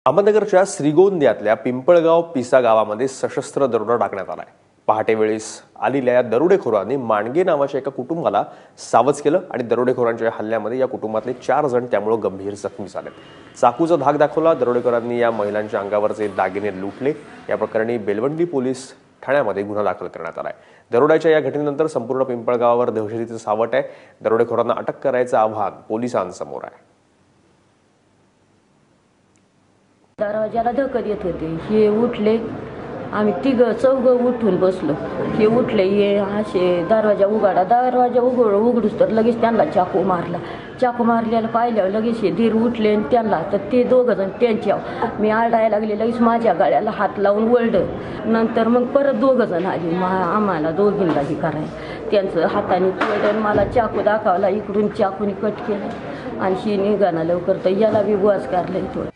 अहमदनगरच्या श्रीगोंद्यातल्या पिंपळगाव पिसा गावामध्ये सशस्त्र दरोडा टाकण्यात आलाय। पहाटे वेळेस आलेल्या या दरोडेखोरांनी मांडगे नावाच्या एका कुटुंबाला सावध केलं आणि दरोडेखोरांच्या हल्ल्यामध्ये या कुटुंबातले 4 जण त्यामुळे गंभीर जखमी झाले। चाकूचा धाक दाखवला। दरोडेखोरांनी या महिलांच्या अंगावरचे दागिने लुटले। या प्रकरणी बेलवंडी पोलीस ठाण्यामध्ये गुन्हा दाखल करण्यात आलाय। दरोड्याच्या या घटनेनंतर संपूर्ण पिंपळगावावर दहशतीचं सावट आहे। दरोडेखोरांना अटक करायचं आव्हान पोलिसांसमोर आहे। दरवाजाला धक्का येत होते। हे उठले, आम्ही चौघ उठून बसलो। हे उठले, हे असे दरवाजा उघडूस तर लगेच त्यांना चाकू मारला। चाकू मारल्याला पाहिल्यावर लगेच हे धीर उठले आणि त्यांना तर ते 2 जण त्यांच्यावर मी आरडायला लागले। लगेच माझ्या गळ्याला हात लावून वळलं। नंतर मग परत 2 जण आली, आम्हाला दोघींना हे करायला। त्यांचं हाताने वळलं, मला चाकू दाखवला, इकडून चाकूने कट केलं आणि ही निघाला लवकर तर याला बी बुवास काढलं थोडं।